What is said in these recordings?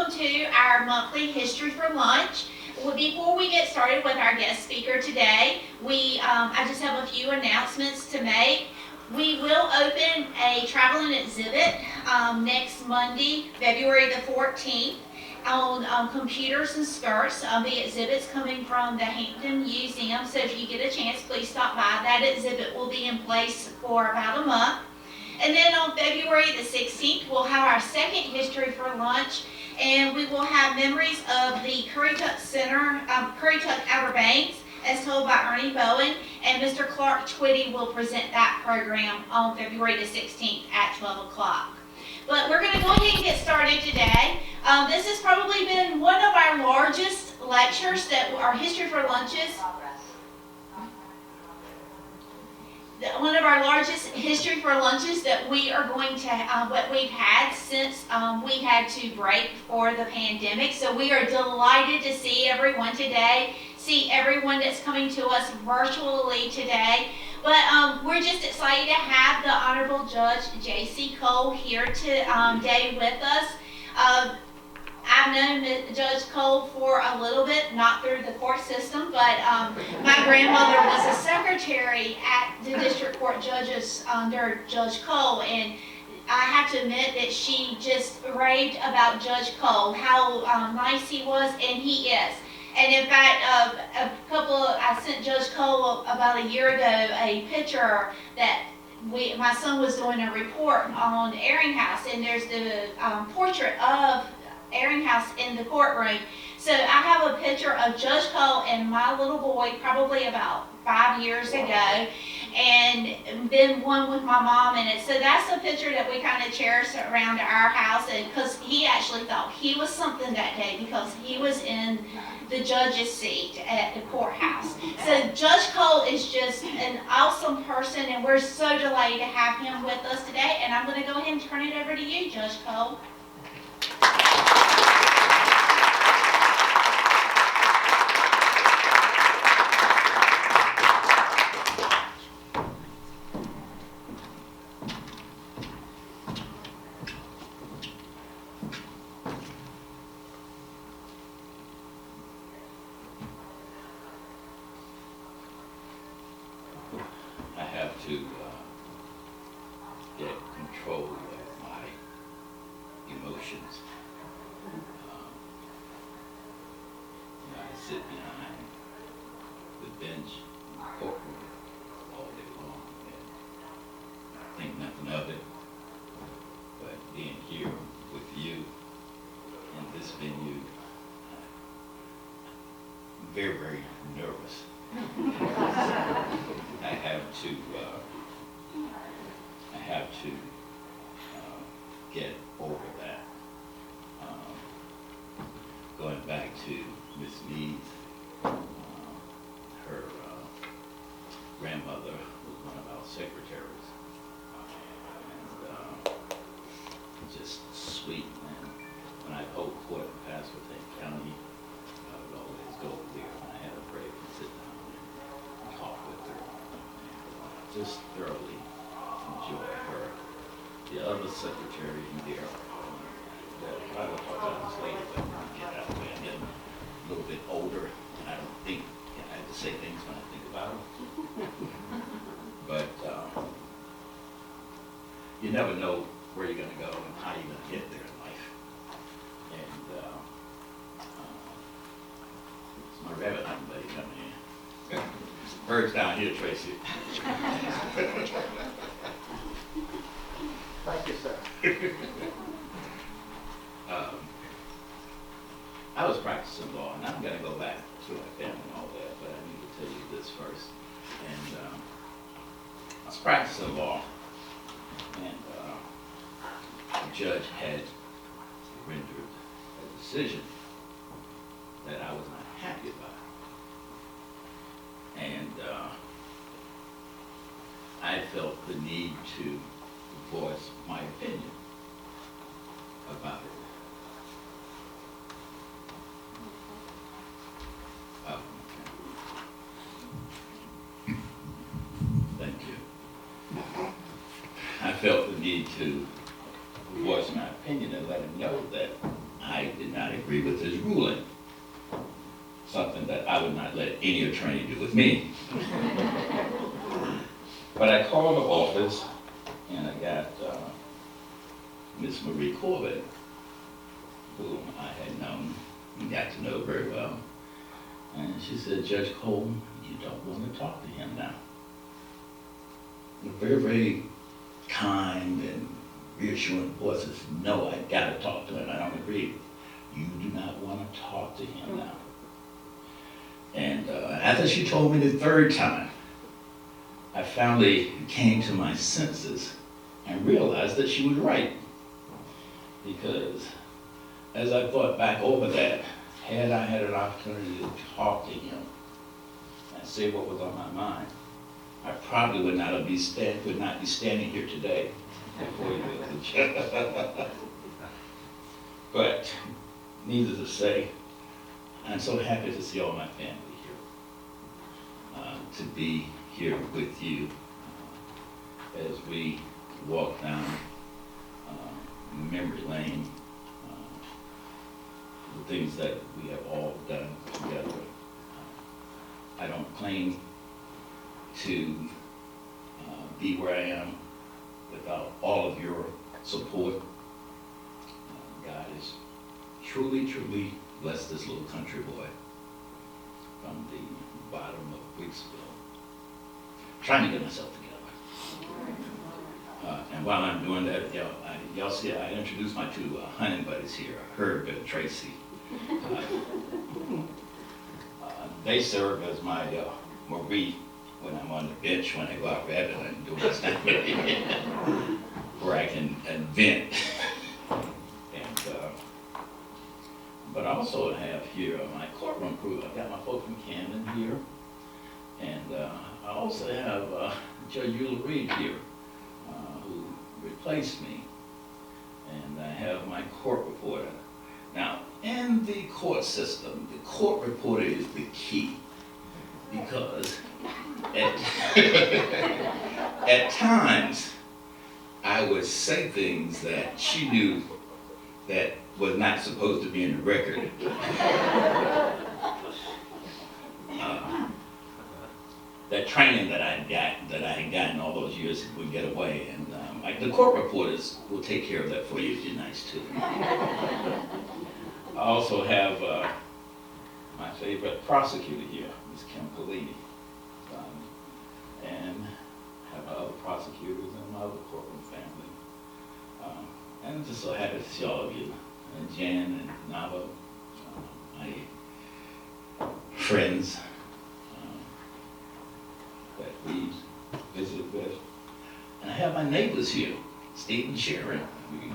welcome to our monthly History for Lunch. Well, before we get started with our guest speaker today, I just have a few announcements to make. We will open a traveling exhibit next Monday, February the 14th, on computers and skirts. The exhibit's coming from the Hampton Museum, so if you get a chance, please stop by. That exhibit will be in place for about a month. And then on February the 16th, we'll have our second History for Lunch, and we will have memories of the Currituck Center, Currituck Outer Banks, as told by Ernie Bowen, and Mr. Clark Twitty will present that program on February the 16th at 12 o'clock. But we're going to go ahead and get started today. This has probably been one of our largest lectures that are History for Lunches. One of our largest History for Lunches that we are going to, what we've had since we had to break for the pandemic. So we are delighted to see everyone today, see everyone that's coming to us virtually today. But we're just excited to have the Honorable Judge J.C. Cole here today with us. I've known Judge Cole for a little bit, not through the court system, but my grandmother was a secretary at the district court judges under Judge Cole, and I have to admit that she just raved about Judge Cole, how nice he was, and he is. And in fact, I sent Judge Cole about a year ago a picture that my son was doing a report on Airinghouse, and there's the portrait of Airinghouse in the courtroom. So I have a picture of Judge Cole and my little boy probably about 5 years ago, and then one with my mom in it. So that's a picture that we kind of cherish around our house, and because he actually thought he was something that day because he was in the judge's seat at the courthouse. So Judge Cole is just an awesome person, and we're so delighted to have him with us today. And I'm going to go ahead and turn it over to you, Judge Cole. Very, very nervous. I have to get over that. Going back to Miss Meade, her grandmother was one of our secretaries, and just sweet. And when I hold court in Pasquotank County, I would always go there and I had a break and sit down and talk with her. And just thoroughly enjoy her. The other secretary in there, I will talk about this later, but when we get out there, and then a little bit older, and I don't think, I have to say things when I think about them. But you never know where you're going to go and how you're going to get there in life. And it's my rabbit hunting buddy coming in. Bird's down here, Tracy. Thank you, sir. I was practicing law, and I'm going to go back to my family and all that, but I need to tell you this first. And I was practicing law, and the judge had rendered a decision that I was not happy about. And I felt the need to voice my opinion about it. Thank you. I felt the need to voice my opinion and let him know that I did not something that I would not let any attorney do with me. But I called the office and I got Miss Marie Corbett, whom I had known and got to know very well. And she said, Judge Cole, you don't want to talk to him now. Very, very kind and reassuring voice says, no, I gotta talk to him, I don't agree. You do not want to talk to him now. And after she told me the third time, I finally came to my senses and realized that she was right. Because as I thought back over that, had I had an opportunity to talk to him and say what was on my mind, I probably would not be standing here today before you. But needless to say, I'm so happy to see all my family here, to be here with you as we walk down memory lane, the things that we have all done together. I don't claim to be where I am without all of your support. God has truly, truly blessed this little country boy from the bottom of Wicksville. Trying to get myself together. And while I'm doing that, y'all see I introduced my two hunting buddies here, Hertford and Tracy. They serve as my Marie when I'm on the bench, when I go out rabbit hunting, doing this thing, where I can vent. But I also have here my courtroom crew. I've got my folks from Camden here, and I also have Judge Eula Reed here, who replaced me, and I have my court reporter. Now, in the court system, the court reporter is the key, because at times I would say things that she knew that was not supposed to be in the record. That training that I had gotten all those years would get away, and the court reporters will take care of that for you if you're nice too. I also have my favorite prosecutor here, Ms. Kim Collini, and have my other prosecutors and my other courtroom family. And I'm just so happy to see all of you, and Jan and Nava, my friends that we visit with. And I have my neighbors here, Steve and Sharon. We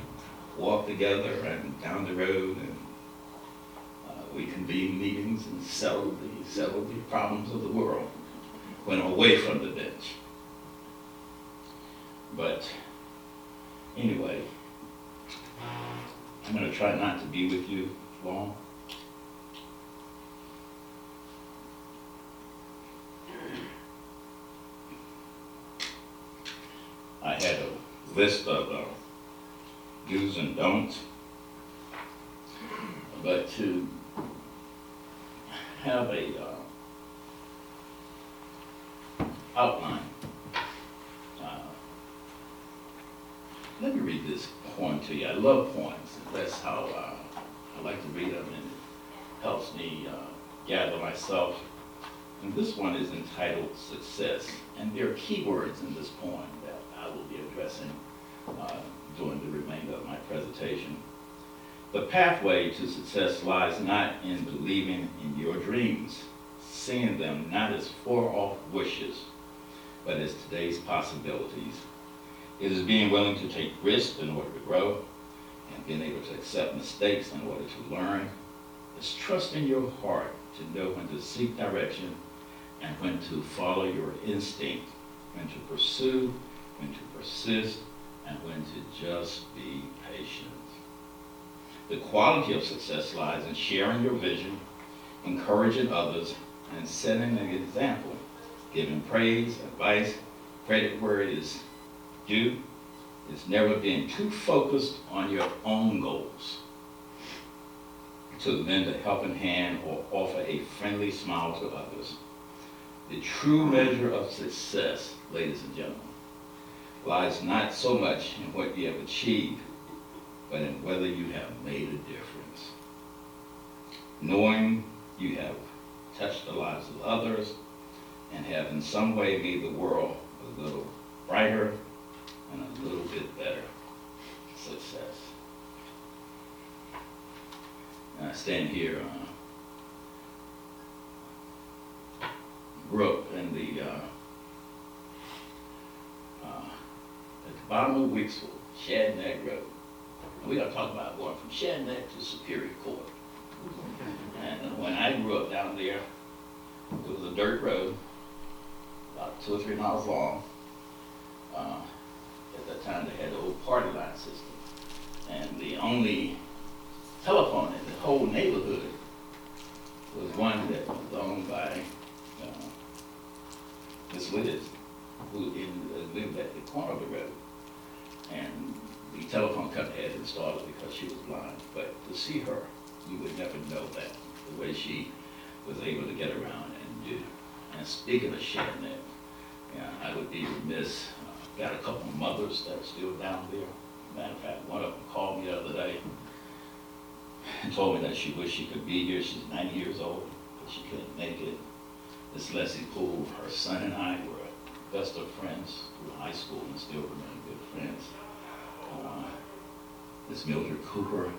walk together and down the road, and we convene meetings and settle the problems of the world when I'm away from the bench. But anyway, I'm going to try not to be with you long. I had a list of do's and don'ts, but to have a outline, let me read this poem to you. I love poems. That's how I like to read them, and it helps me gather myself. And this one is entitled Success, and there are key words in this poem that I will be addressing during the remainder of my presentation. The pathway to success lies not in believing in your dreams, seeing them not as far-off wishes, but as today's possibilities. It is being willing to take risks in order to grow, and being able to accept mistakes in order to learn. It's trusting your heart to know when to seek direction and when to follow your instinct, when to pursue, when to persist, and when to just be patient. The quality of success lies in sharing your vision, encouraging others, and setting an example, giving praise, advice, credit where it is due. It's never being too focused on your own goals. to lend a helping hand or offer a friendly smile to others. The true measure of success, ladies and gentlemen, lies not so much in what you have achieved, but in whether you have made a difference. Knowing you have touched the lives of others and have in some way made the world a little brighter and a little bit better. Success. And I stand here, grew up in the, at the bottom of Wicksville, Shadneck Road. And we gotta talk about going from Shadneck to Superior Court. And when I grew up down there, it was a dirt road, about 2 or 3 miles long. At that time, they had the old party line system. And the only telephone in the whole neighborhood was one that was owned by Miss Willis, who lived at the corner of the road. And the telephone company had installed it because she was blind. But to see her, you would never know that, the way she was able to get around and do. And speaking of Shadneck, I would be remiss. Got a couple of mothers that are still down there. Matter of fact, one of them called me the other day and told me that she wished she could be here. She's 90 years old, but she couldn't make it. Miss Leslie Poole, her son and I were best of friends through high school and still remain good friends. Miss Mildred Cooper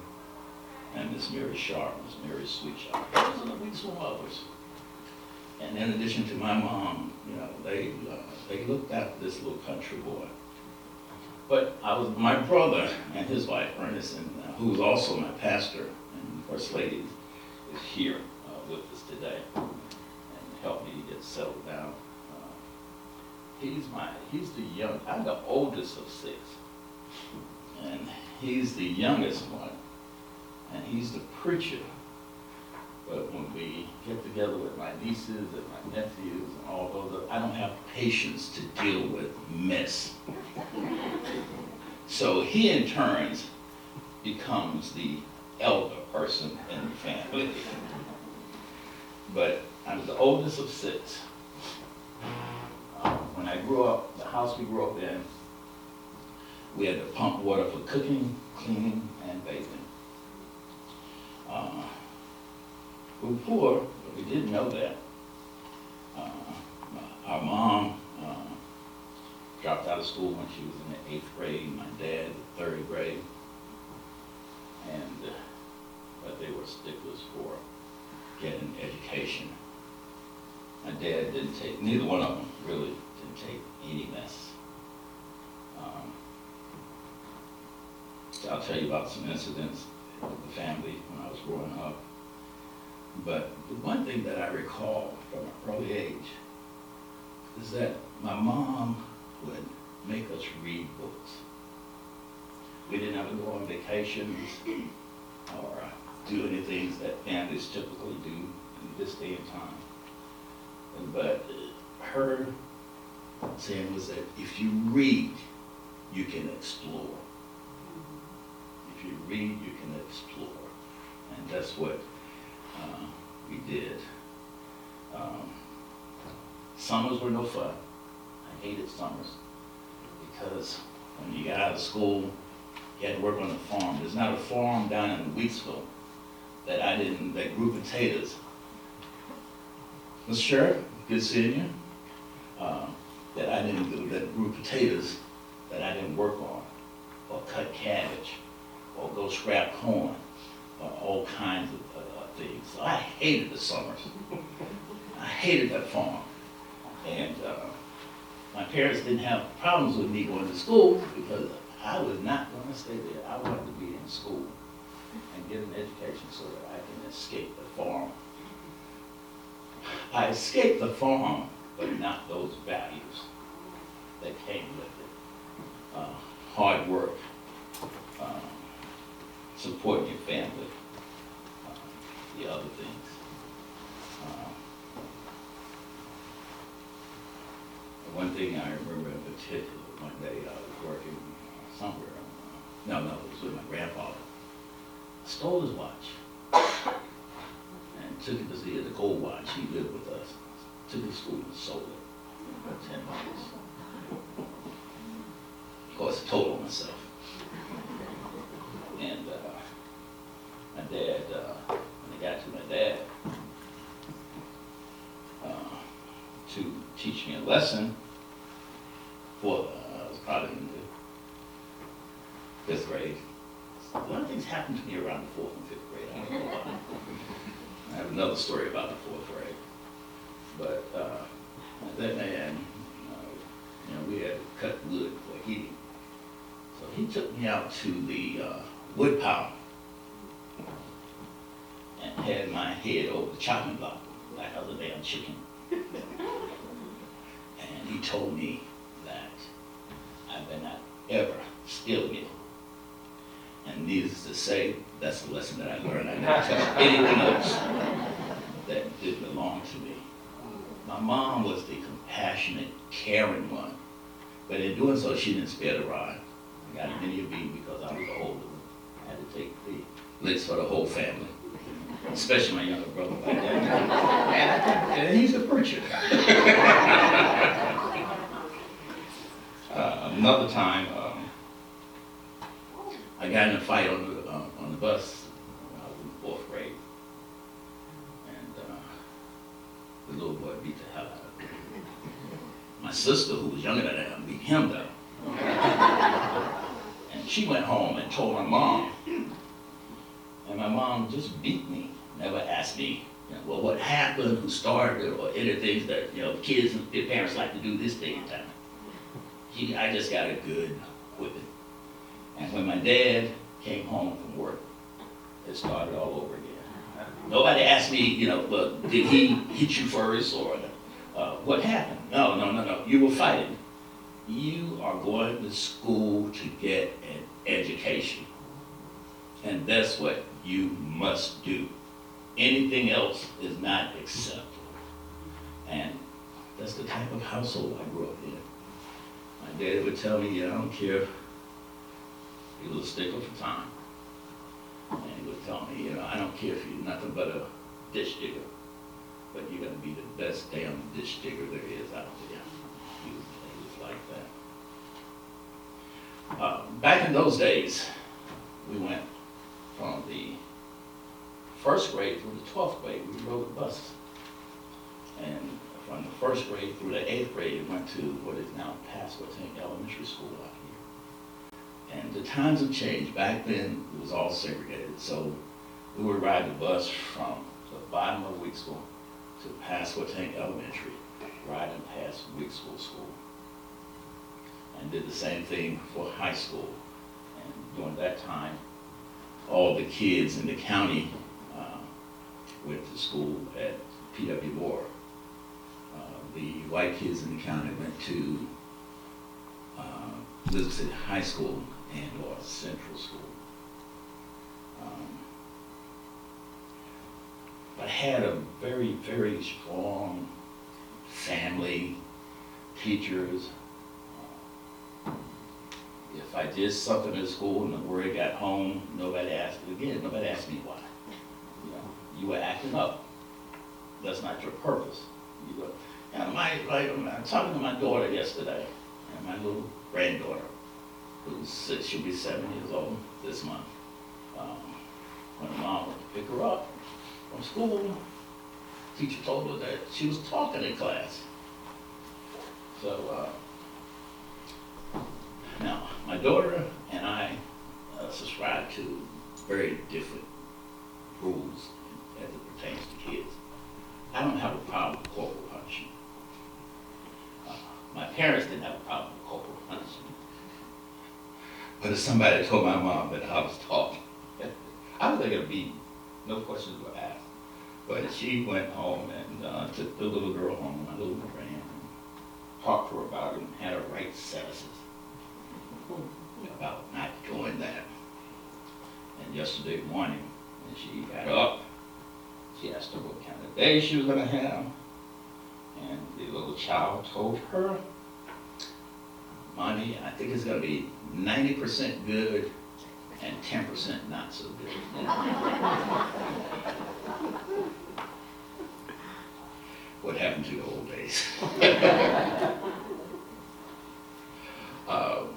and Miss Mary Sharp, Miss Mary Sweet Sharp. Those are the Wicksville mothers. And in addition to my mom, they looked after this little country boy. But my brother and his wife, Ernest, who was also my pastor and First Lady, is here with us today and helped me get settled down. He's the young, I'm the oldest of 6. And he's the youngest one. And he's the preacher. But when we get together with my nieces and my nephews and all those, I don't have patience to deal with mess. So he in turns becomes the elder person in the family. But I'm the oldest of 6. When I grew up, the house we grew up in, we had to pump water for cooking, cleaning, and bathing. We were poor, but we didn't know that. Our mom dropped out of school when she was in the 8th grade, my dad the 3rd grade. But they were sticklers for getting education. My dad didn't take, neither one of them really didn't take any mess. I'll tell you about some incidents with the family when I was growing up. But the one thing that I recall from an early age is that my mom would make us read books. We didn't have to go on vacations or do any things that families typically do in this day and time. But her saying was that if you read, you can explore. If you read, you can explore. And that's what we did. Summers were no fun. I hated summers because when you got out of school, you had to work on the farm. There's not a farm down in Wicksville that grew potatoes. Mr. Sheriff, good seeing you. That grew potatoes that I didn't work on, or cut cabbage, or go scrap corn, or all kinds of things. So I hated the summers. I hated that farm. And my parents didn't have problems with me going to school because I was not going to stay there. I wanted to be in school and get an education so that I can escape the farm. I escaped the farm, but not those values that came with it. Hard work, supporting your family, the other things. One thing I remember in particular, one day I was working somewhere, it was with my grandfather. I stole his watch. took him to see the gold watch. He lived with us. Took him to school and sold it for $10. Of course, I told on myself. And my dad, when I got to my dad, to teach me a lesson for, I was probably in the 5th grade. A lot of things happened to me around the 4th and 5th grade. I don't know why. I have another story about the 4th grade. But that man, we had to cut wood for heating. So he took me out to the wood pile and had my head over the chopping block like I was a damn chicken. And he told me that I better not ever steal meal. And needless to say, that's the lesson that I learned. I never touched anything else that didn't belong to me. My mom was the compassionate, caring one. But in doing so, she didn't spare the rod. I got many a beat because I was the older one. I had to take the licks for the whole family, especially my younger brother like that. And he's a preacher. Another time, I got in a fight on the bus when I was in 4th grade. And the little boy beat the hell out of me. My sister, who was younger than I, beat him though. And she went home and told my mom. And my mom just beat me, never asked me, well, what happened, who started it, or any things that, kids and their parents like to do this day and time. I just got a good whipping. And when my dad came home from work, it started all over again. Nobody asked me, well, did he hit you first, or what happened? No. You were fighting. You are going to school to get an education. And that's what you must do. Anything else is not acceptable. And that's the type of household I grew up in. My dad would tell me, I don't care. He was a stickler for time. And he would tell me, I don't care if you're nothing but a ditch digger, but you're going to be the best damn ditch digger there is out there. He was like that. Back in those days, we went from the 1st grade through the 12th grade, we rode the buses. And from the 1st grade through the 8th grade, we went to what is now Pasquotank Elementary School out here. And the times have changed. Back then, it was all segregated. So we would ride the bus from the bottom of Weeksville to Pasquotank Elementary, riding past Weeksville School. And did the same thing for high school. And during that time, all the kids in the county went to school at P.W. Moore. The white kids in the county went to Elizabeth City High School and or Central School. But I had a very, very strong family, teachers. If I did something in school and the word got home, nobody asked me why. You were acting up. That's not your purpose. I'm talking to my daughter yesterday, and my little granddaughter, who's 6, she'll be 7 years old this month. When her mom went to pick her up from school, teacher told her that she was talking in class. So now, my daughter and I subscribe to very different rules as it pertains to kids. I don't have a problem with corporal punishment. My parents didn't have a problem with corporal punishment. But if somebody told my mom that I was taught, I was going to be, no questions were asked. But she went home and took the little girl home, my little friend, and talked to her about it and had her write sentences about not doing that. And yesterday morning, when she got up, she asked her what kind of day she was going to have. And the little child told her, Mommy, I think it's going to be 90% good and 10% not so good. what happened to the old days.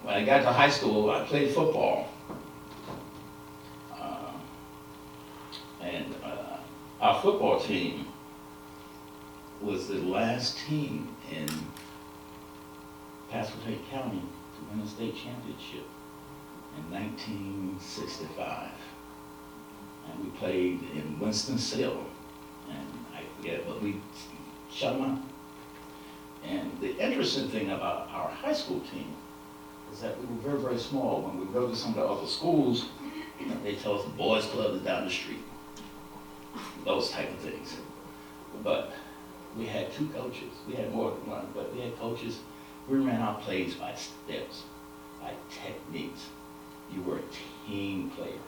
When I got to high school, I played football. And our football team was the last team in Pasquotank County to win a state championship in 1965. And we played in Winston-Salem, and I forget, but we shut them out. And the interesting thing about our high school team is that we were very, very small. When we go to some of the other schools, they tell us the boys' club is down the street, those type of things. But we had 2 coaches. We had more than one, but we had coaches. We ran our plays by steps, by techniques. You were a team player.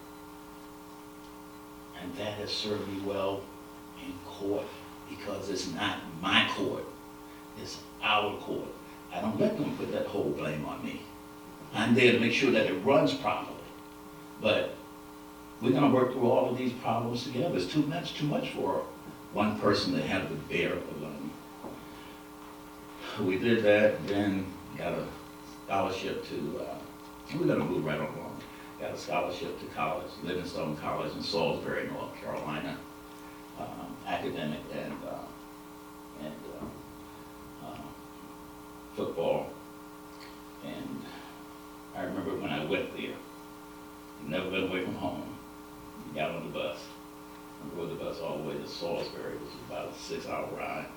And that has served me well in court, because it's not my court, it's our court. I don't let them put that whole blame on me. I'm there to make sure that it runs properly. But we're gonna work through all of these problems together. It's too much for one person to have to bear alone. We did that, then got a scholarship to, we're gonna move right along. Got a scholarship to college, Livingstone College in Salisbury, North Carolina, academic and football. And I remember when I went there, never been away from home. Got on the bus, and rode the bus all the way to Salisbury, which was about a 6-hour ride.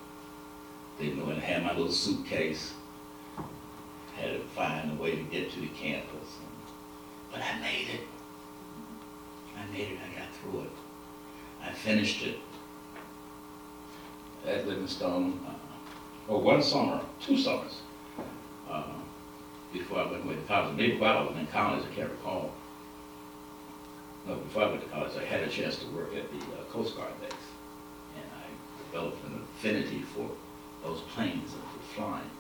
Didn't know, and had my little suitcase. Had to find a way to get to the campus. But I made it. I got through it. I finished it at Livingstone, one summer, 2 summers, before I went away to college. Maybe while I was in college, I can't recall. No, before I went to college, I had a chance to work at the Coast Guard base. And I developed an affinity for those planes and for flying.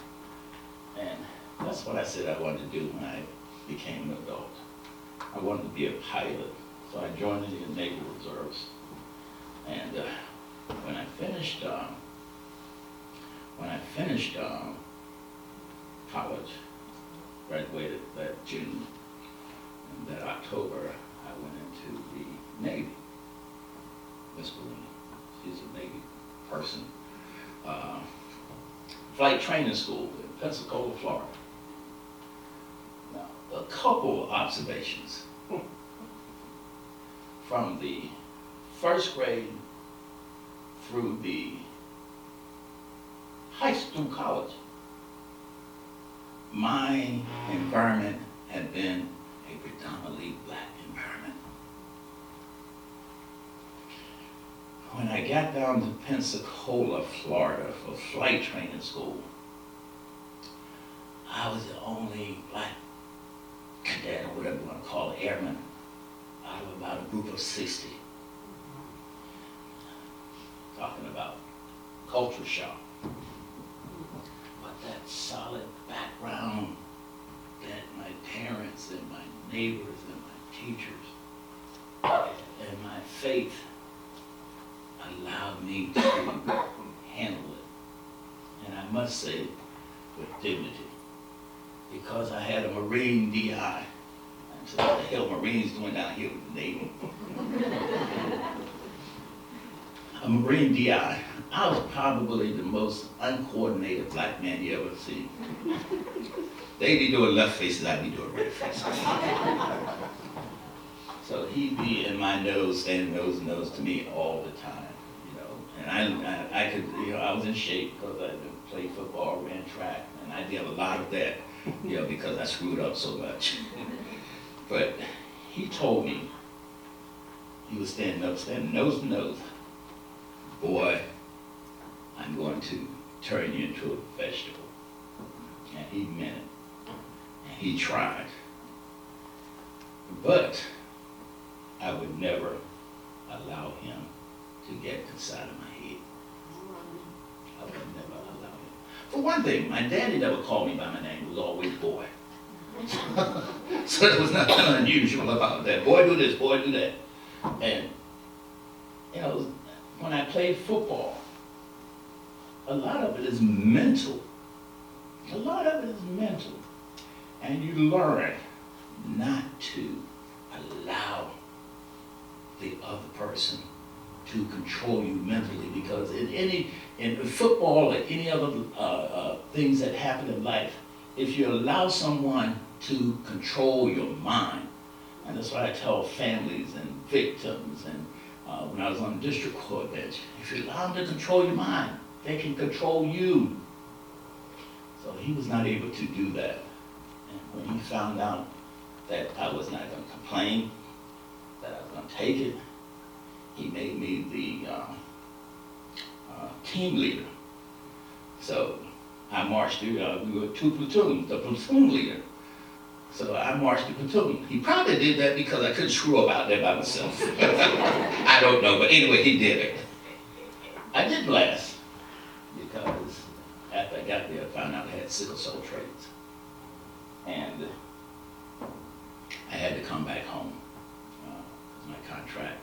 And that's what I said I wanted to do when I became an adult. I wanted to be a pilot, so I joined in the Naval Reserves. And when I finished college, graduated that June, and that October, I went into the Navy. Miss Bellini, she's a Navy person. Flight training school in Pensacola, Florida. Now, a couple observations. From the first grade through the high school, college, my environment had been a predominantly black environment. When I got down to Pensacola, Florida for flight training school, I was the only black cadet, or whatever you want to call it, airman, out of about a group of 60. Talking about culture shock. But that solid background that my parents and my neighbors and my teachers and my faith allowed me to handle it. And I must say, with dignity. Because I had a Marine DI. I said, what the hell Marines doing down here with the Navy? A Marine DI. I was probably the most uncoordinated black man you ever see. They be doing left faces, I be doing right faces. So he'd be in my nose, standing nose to nose to me all the time, you know. And I could, you know, I was in shape because I played football, ran track, and I did a lot of that, you know, because I screwed up so much. But he told me, he was standing up, standing nose to nose, boy, I'm going to turn you into a vegetable. And he meant it. And he tried. But I would never allow him to get inside of my head. I would never allow him. For one thing, my daddy never called me by my name. It was always boy. So there was nothing unusual about that. Boy, do this, boy, do that. And, you know, when I played football, a lot of it is mental. A lot of it is mental. And you learn not to allow the other person to control you mentally, because in football or any other things that happen in life, if you allow someone to control your mind, and that's why I tell families and victims, and when I was on the district court bench, if you allow them to control your mind, they can control you. So he was not able to do that. And when he found out that I was not going to complain, that I was going to take it, he made me the team leader. So I marched through, we were 2 platoons, the platoon leader. So I marched the platoon. He probably did that because I couldn't screw up out there by myself. I don't know, but anyway, he did it. I didn't last, because after I got there, I found out I had sickle cell traits. And I had to come back home. My contract,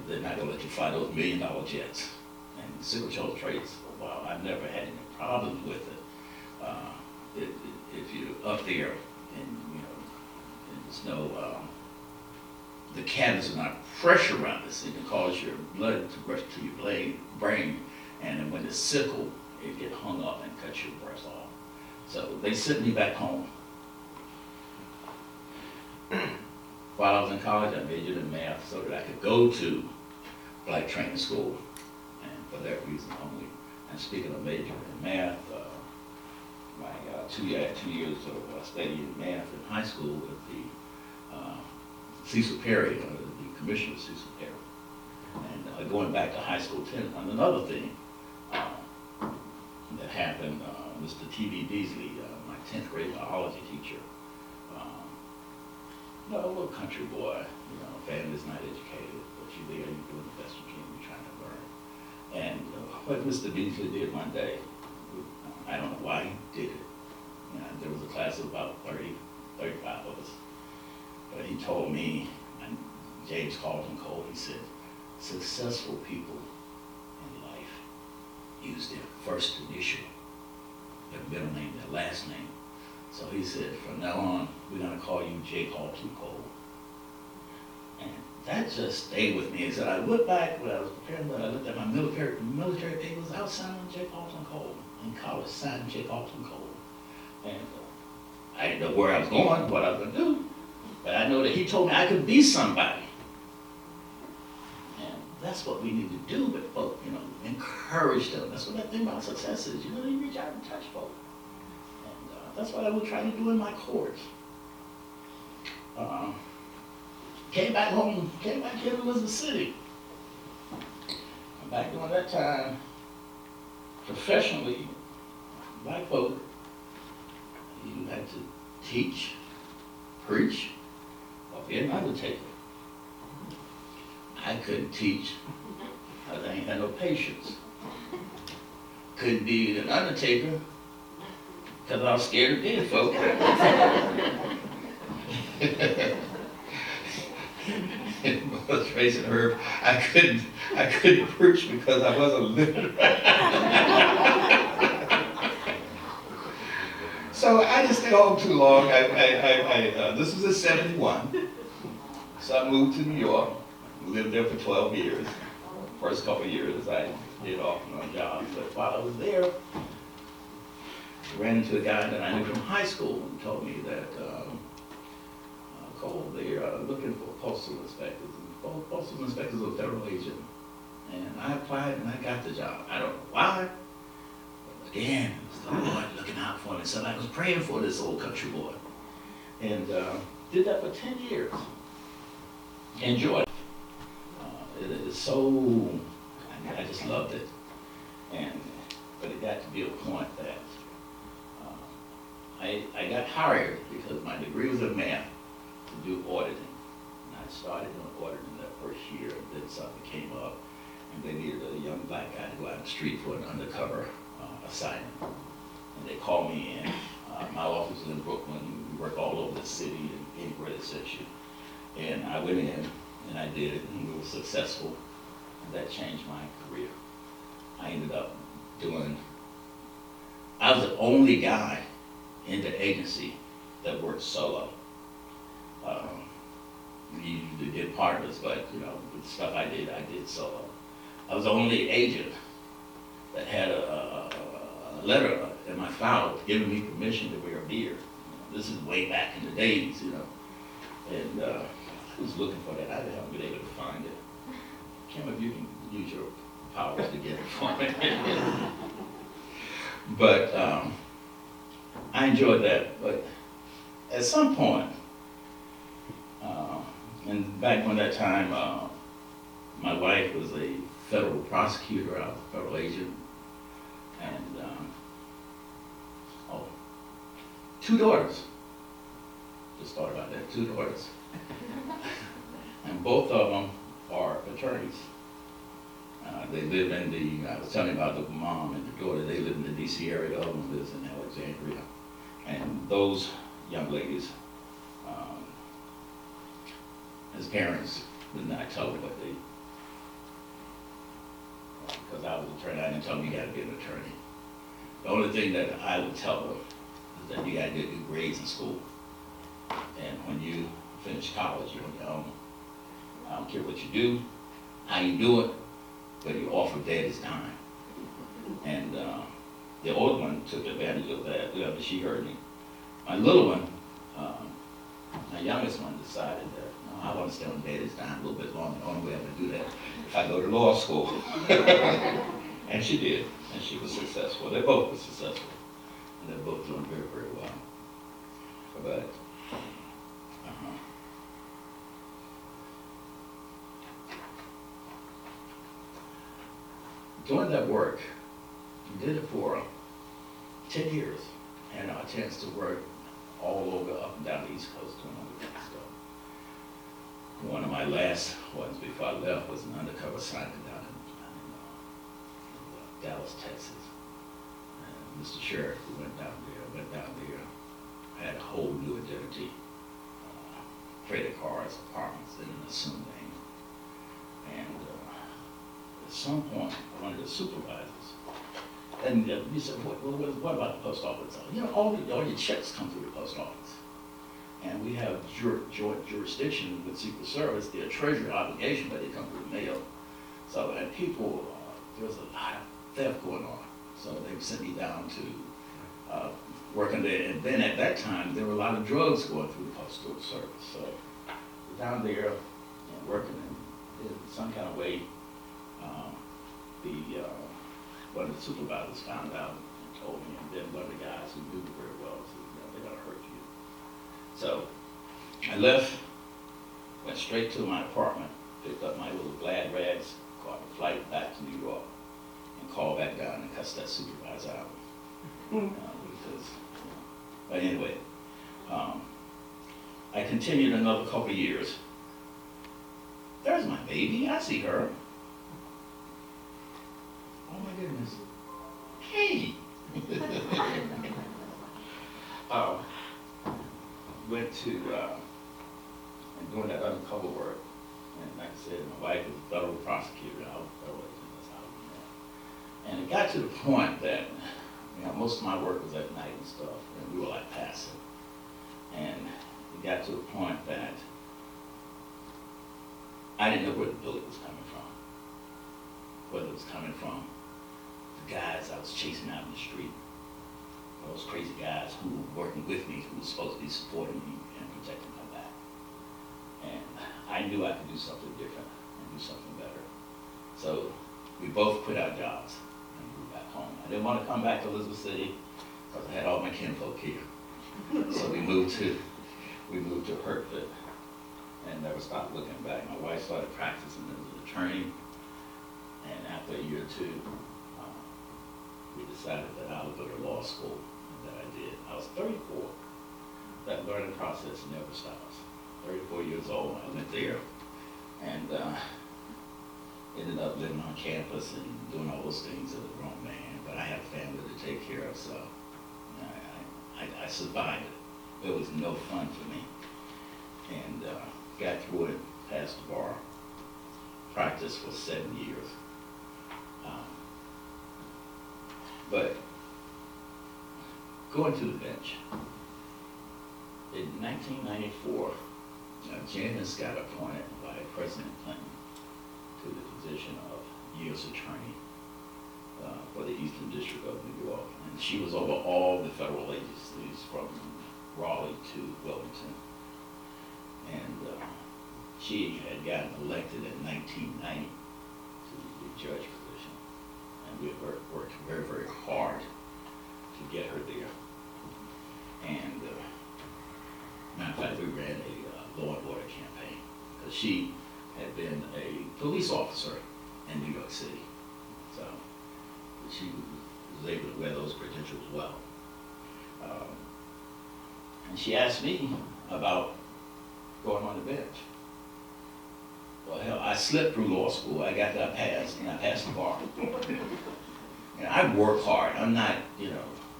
they're not going to let you fly those $1 million jets. And sickle cell traits, well, I've never had any problems with it. If you're up there and, there's no, the cavities are not fresh around this, it can cause your blood to rush to your brain, and then when it's sickle, it get hung up and cut your breath off. So they sent me back home. While I was in college, I majored in math so that I could go to black training school, and for that reason only. And speaking of majoring in math, my 2 years of studying math in high school with the Cecil Perry, the Commissioner Cecil Perry. And going back to high school, and another thing that happened, Mr. T.B. Beasley, my 10th grade biology teacher, a little country boy, family's not educated, but you're there, you're doing the best you can, you're trying to learn. And what Mr. Beasley did one day, I don't know why he did it. There was a class of about 30, 35 of us. But he told me, and James Carlton Cole, he said, successful people in life use their first initial, their middle name, their last name. So he said, from now on, we're going to call you J. Carlton Cole. And that just stayed with me. He said, I went back when I was preparing, but I looked at my military papers, I was signing J. Carlton Cole. In college, signing J. Carlton Cole. And I didn't know where I was going, what I was going to do. But I know that he told me I could be somebody. And that's what we need to do with folk, encourage them. That's what that thing about success is. You reach out and touch folk. That's what I would try to do in my course. Came back home, came back here to Elizabeth City. And back during that time, professionally, black folk, you had to teach, preach, or be an undertaker. I couldn't teach, because I ain't had no patience. Couldn't be an undertaker, because I was scared of dead folk. Mother Tracy and Herb, I couldn't preach because I wasn't living right. So I didn't stay home too long. This was in '71. So I moved to New York, lived there for 12 years. First couple of years I did off and on jobs, but while I was there, I ran into a guy that I knew from high school and told me that Cole, they are looking for postal inspectors. And postal inspectors are a federal agent. And I applied and I got the job. I don't know why, but again, it was the Lord looking out for me. Somebody was praying for this old country boy. And did that for 10 years. Enjoyed it. It is so, I just loved it. But it got to be a point that I got hired because my degree was in math to do auditing. And I started doing auditing that first year, and then something came up, and they needed a young black guy to go out on the street for an undercover assignment. And they called me in. My office was in Brooklyn. We work all over the city and anywhere that sets you. And I went in, and I did it, and we were successful. And that changed my career. I ended up I was the only guy in the agency that worked solo. You did partners, but you know, the stuff I did solo. I was the only agent that had a letter in my file giving me permission to wear a beard. This is way back in the days, you know. And I was looking for that. I haven't been able to find it. Kim, if you can use your powers to get it for me. But I enjoyed that. But at some point, and back when that time, my wife was a federal prosecutor, I was a federal agent, and two daughters. Just thought about that, two daughters. And both of them are attorneys. They live in the, I was telling you about the mom and the daughter, they live in the DC area, the other one lives in Alexandria. And those young ladies, as parents, would not tell them what they, because I was an attorney, I didn't tell them you gotta be an attorney. The only thing that I would tell them is that you gotta get good grades in school. And when you finish college, you're on your own. I don't care what you do, how you do it, but you offer daddy's time. And the older one took advantage of that, but she heard me. My little one, my youngest one decided that, no, I want to stay on daddy's time a little bit longer. The only way I'm going to do that if I go to law school. And she did, and she was successful. They both were successful, and they're both doing very, very well. But doing that work, we did it for 10 years, and I had a chance to work all over, up and down the East Coast doing other stuff. One of my last ones before I left was an undercover assignment down in Dallas, Texas. And Mr. Sheriff, who went down there, had a whole new identity, credit cards, apartments, in an assumed name. And at some point, one of the supervisors, and he said, what about the post office? You know, all your checks come through the post office. And we have joint jurisdiction with Secret Service, their treasury obligation, but they come through the mail. So, and people, there was a lot of theft going on. So they sent me down to working there. And then at that time, there were a lot of drugs going through the postal service. So down there and working in some kind of way, one of the supervisors found out and told me, and then one of the guys who knew me very well said, you know, they're gonna hurt you. So I left, went straight to my apartment, picked up my little glad rags, caught a flight back to New York, and called back down and cussed that supervisor out. But anyway, I continued another couple of years. There's my baby, I see her. Oh my goodness. Hey! Went to, and doing that undercover work. And like I said, my wife was a federal prosecutor. I was a federal agent, that's how we met. And it got to the point that, you know, most of my work was at night and stuff, and we were like passive. And it got to the point that I didn't know where the bullet was coming from. Whether it was coming from the guys I was chasing out in the street, those crazy guys who were working with me, who were supposed to be supporting me and protecting my back. And I knew I could do something different and do something better. So we both quit our jobs and moved back home. I didn't want to come back to Elizabeth City because I had all my kinfolk here. So we moved to Hertford and never stopped looking back. My wife started practicing as an attorney, and after a year or two, we decided that I would go to law school, and that I did. I was 34. That learning process never stops. 34 years old, I went there, and ended up living on campus and doing all those things as a grown man. But I had a family to take care of, so I survived it. It was no fun for me, and got through it, passed the bar, practiced for 7 years. But going to the bench, in 1994, Janice got appointed by President Clinton to the position of U.S. Attorney for the Eastern District of New York. And she was over all the federal agencies from Raleigh to Wilmington. And she had gotten elected in 1990 to the judge position. And we worked very, very hard to get her there. And matter of fact, we ran a law and order campaign because she had been a police officer in New York City. So she was able to wear those credentials well. And she asked me about going on the bench. Well, hell, I slipped through law school. I passed, and I passed the bar. And I work hard. I'm not,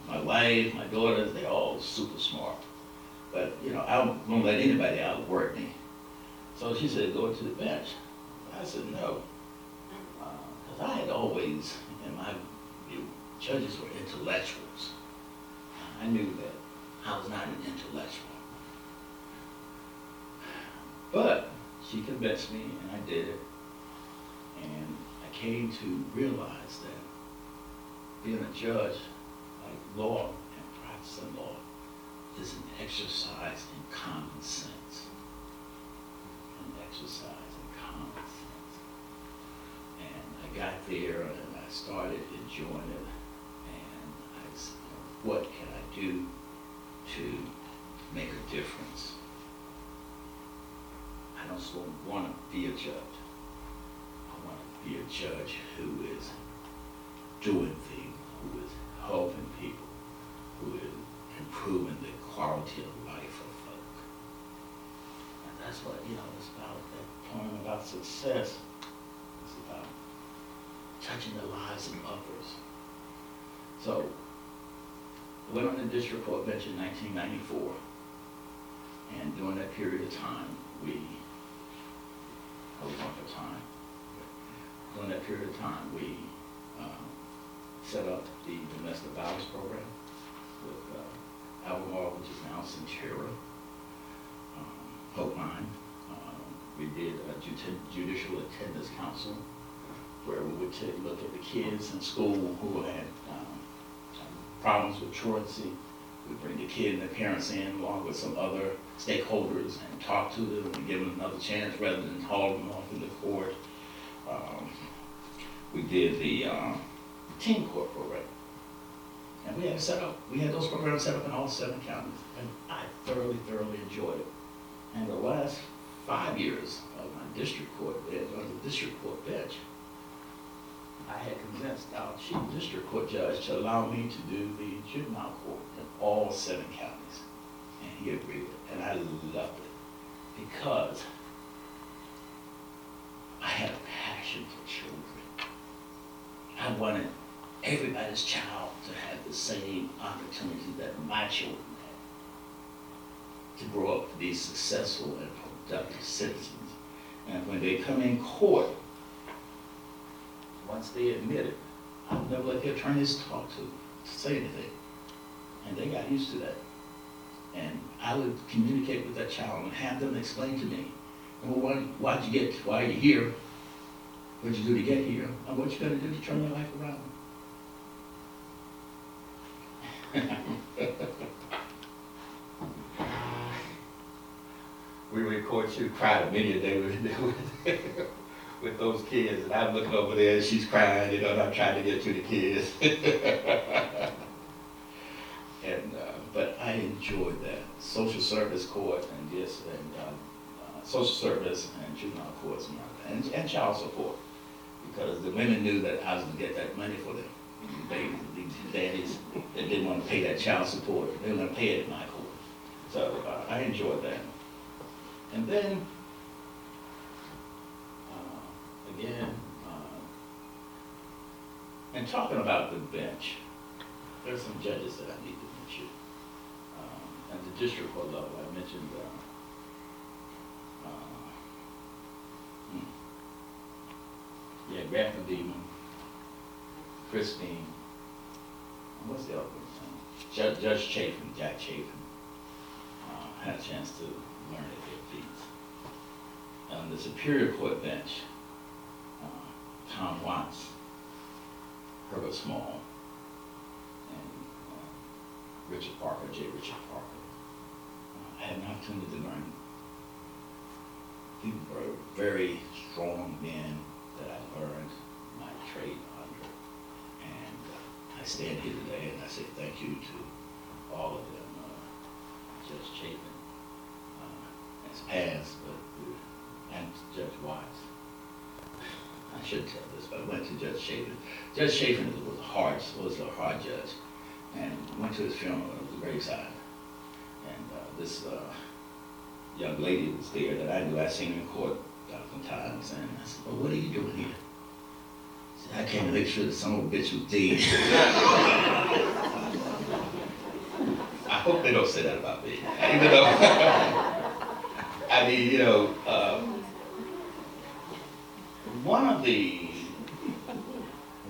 my wife, my daughters, they're all super smart. But, I won't let anybody outwork me. So she said, go to the bench. I said, no. Because I had always, in my view, judges were intellectuals. I knew that I was not an intellectual. But she convinced me, and I did it. And I came to realize that being a judge, like law and practicing law, is an exercise in common sense. An exercise in common sense. And I got there and I started enjoying it. And I said, what can I do to make a difference? I don't just want to be a judge. I want to be a judge who is doing things, who is helping people, who is improving the quality of life of folk. And that's what, it's about, that point about success. It's about touching the lives of others. So, I went on the district court bench in 1994, and during that period of time, during that period of time, we set up the domestic violence program with Albemarle, which is now Centura, Hope Mine. We did a Judicial Attendance Council, where we would look at the kids in school who had problems with truancy. We bring the kid and the parents in along with some other stakeholders and talk to them and give them another chance rather than haul them off into court. We did the teen court program. And we had those programs set up in all 7 counties. And I thoroughly enjoyed it. And the last 5 years of my district court bench, I had convinced our chief district court judge to allow me to do the juvenile court in all 7 counties. And he agreed, and I loved it because I had a passion for children. I wanted everybody's child to have the same opportunity that my children had to grow up to be successful and productive citizens. And when they come in court, once they admit it, I would never let the attorneys talk to say anything. And they got used to that. And I would communicate with that child and have them explain to me, well, why are you here? What'd you do to get here? And what you gotta do to turn your life around? We record you cried many a day with those kids, and I'm looking over there and she's crying, and I'm trying to get to the kids. And but I enjoyed that social service court and social service and juvenile courts and child support, because the women knew that I was going to get that money for them. These daddies that didn't want to pay that child support, they were going to pay it in my court. So I enjoyed that. And then, again, and talking about the bench, there's some judges that I need to mention. At the district court level, I mentioned Grafton Beeman, Christine, what's the other one? Judge Chafin, Jack Chafin. Had a chance to learn at their feet. On the Superior Court bench, Tom Watts, Herbert Small, and Richard Parker, J. Richard Parker. I had an opportunity to learn. These were very strong men that I learned my trade under. And I stand here today and I say thank you to all of them. Judge Chafin has passed, but and Judge Watts. I shouldn't tell this, but I went to Judge Chafin. Judge Chafin was a hard judge, and went to his funeral. It was a great side. And this young lady was there that I knew. I seen her in court a thousand times, and I said, "Well, what are you doing here?" She said, "I came to make sure that some old bitch was dead." I hope they don't say that about me, even though, I mean, you know, one of the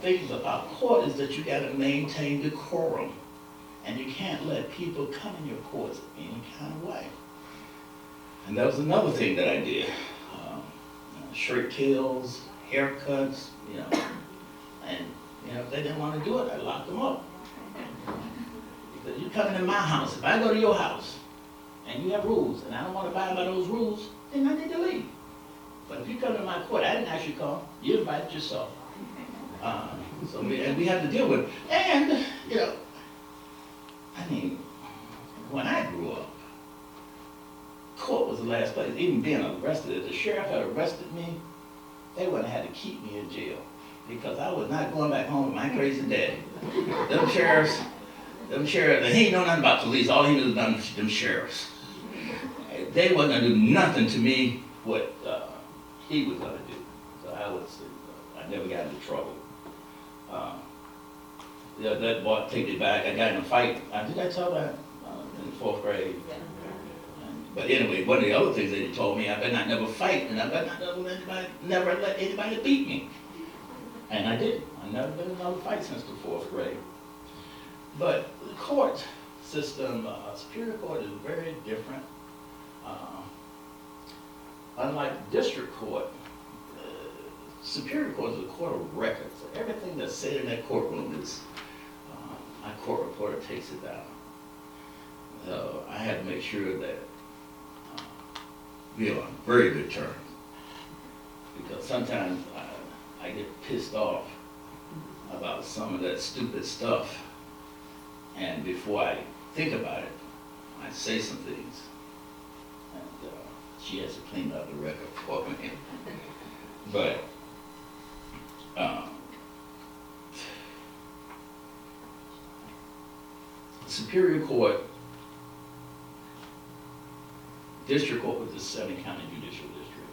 things about court is that you got to maintain decorum, and you can't let people come in your courts any kind of way. And that was another thing that I did. Shirt tails, haircuts, you know, and you know, if they didn't want to do it, I locked them up. Because you come into my house, if I go to your house, and you have rules, and I don't want to abide by those rules, then I need to leave. But if you come to my court, I didn't ask you to come, you invited yourself. So we have to deal with it. And, you know, I mean, when I grew up, court was the last place, even being arrested. If the sheriff had arrested me, they would have had to keep me in jail because I was not going back home with my crazy daddy. Them sheriffs, he ain't know nothing about police. All he knew was them sheriffs. They wasn't gonna do nothing to me what he was gonna do. So I never got into trouble. That boy take it back. I got in a fight. Did I tell that in the 4th grade? Yeah. But anyway, one of the other things that he told me, I better not never fight, and I better not never let anybody beat me. And I did. I never been in another fight since the 4th grade. But the court system, Superior Court is very different. Unlike district court, Superior Court is a court of record. So everything that's said in that courtroom is, my court reporter takes it down. So I had to make sure that we are on very good terms. Because sometimes I get pissed off about some of that stupid stuff. And before I think about it, I say some things. And she has to clean up the record for me. But Superior Court, District Court was the 7 County Judicial District.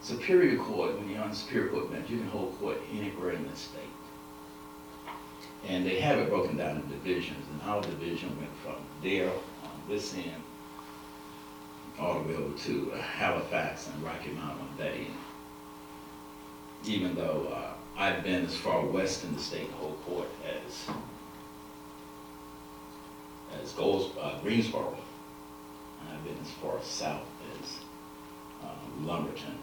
Superior Court, when you're on the Superior Court bench, you can hold court anywhere in the state. And they have it broken down in divisions, and our division went from there on this end all the way over to Halifax and Rocky Mount on that end. Even though I've been as far west in the state to hold court as Greensboro, and I've been as far south as Lumberton.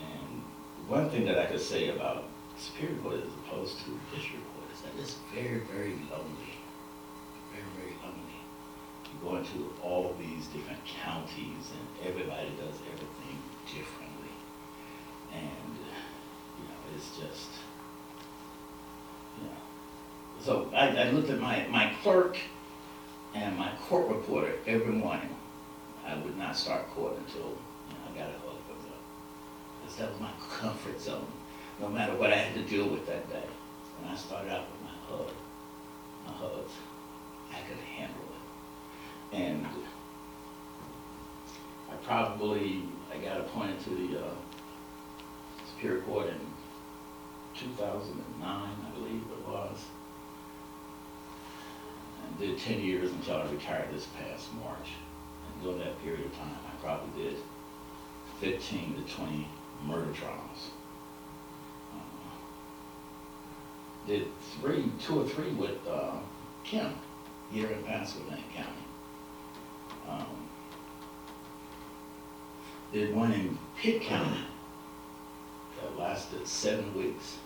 And one thing that I could say about Superior Court as opposed to District Court is that it's very, very lonely. Very, very lonely. You go into all these different counties and everybody does everything differently. And, you know, it's just, you know. So I looked at my clerk and my court reporter every morning. I would not start court until, you know, I got a hug with them. Because that was my comfort zone. No matter what I had to deal with that day. When I started out with my hugs, I could handle it. And I got appointed to the Superior Court in 2009, I believe it was. And did 10 years until I retired this past March. And during that period of time, I probably did 15 to 20 murder trials. did two or three with Kim here in Pennsylvania County. Did one in Pitt County that lasted 7 weeks.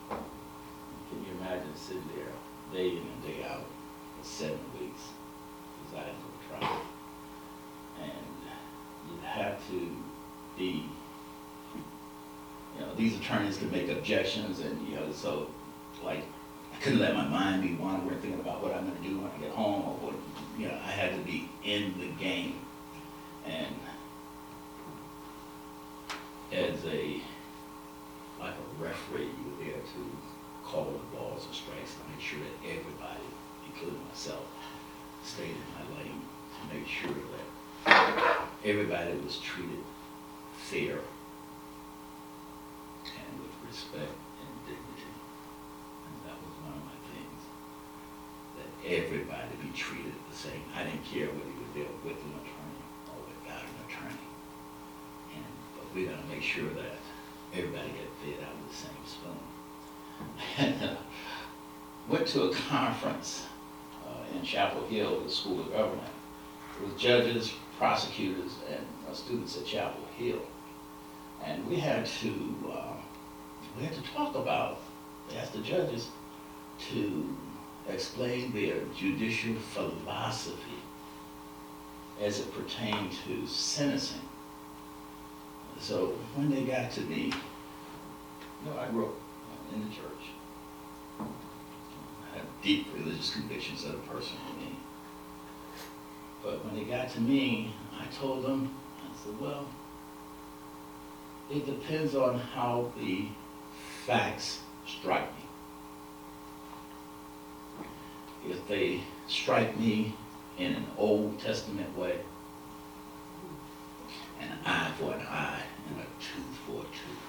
Can you imagine sitting there day in and day out for 7 weeks presiding over trial? And you have to be, these attorneys can make objections, and so like I couldn't let my mind be wandering thinking about what I'm going to do when I get home, or what, I had to be in the game. And as like a referee, you were there to call the balls and strikes to make sure that everybody, including myself, stayed in my lane, to make sure that everybody was treated fair and with respect and dignity. And that was one of my things, that everybody be treated the same. I didn't care whether you were there with an attorney or without an attorney. But we gotta make sure that everybody get fed out of the same spoon. And went to a conference in Chapel Hill, the School of Government. It was judges, prosecutors, and students at Chapel Hill. And we had to talk about, they asked the judges to explain their judicial philosophy as it pertained to sentencing. So when they got to me, I grew up in the church. I had deep religious convictions of a person to me. But when they got to me, I told them, I said, well, it depends on how the facts strike me. If they strike me in an Old Testament way, an eye for an eye and a tooth for a tooth.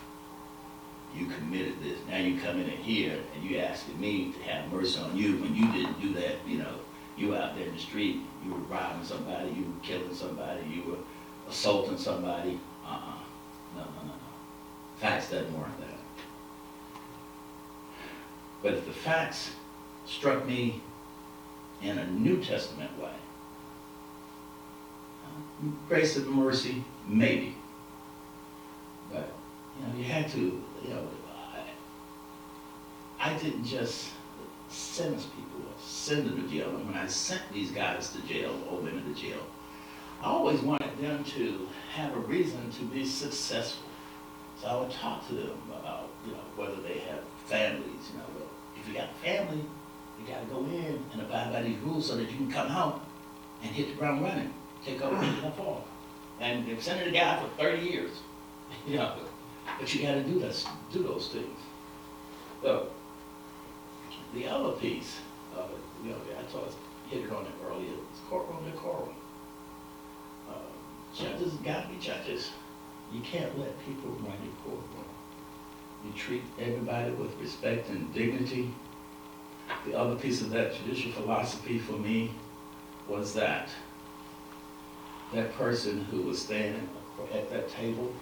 You committed this. Now you come in here and you asking me to have mercy on you when you didn't do that. You were out there in the street, you were robbing somebody, you were killing somebody, you were assaulting somebody. No. Facts doesn't warrant that. But if the facts struck me in a New Testament way, grace and mercy, maybe. But, you had to, I didn't just sentence people or send them to jail. And when I sent these guys to jail or women to jail, I always wanted them to have a reason to be successful. So I would talk to them about, whether they have families. Well, if you got a family, you got to go in and abide by these rules so that you can come out and hit the ground running. Take over and fall. And they've sent the guy for 30 years. But you got to do those things. So the other piece of it, I hit it on it earlier, it's courtroom decorum. Judges got to be judges. You can't let people run your courtroom. You treat everybody with respect and dignity. The other piece of that judicial philosophy for me was that person who was standing at that table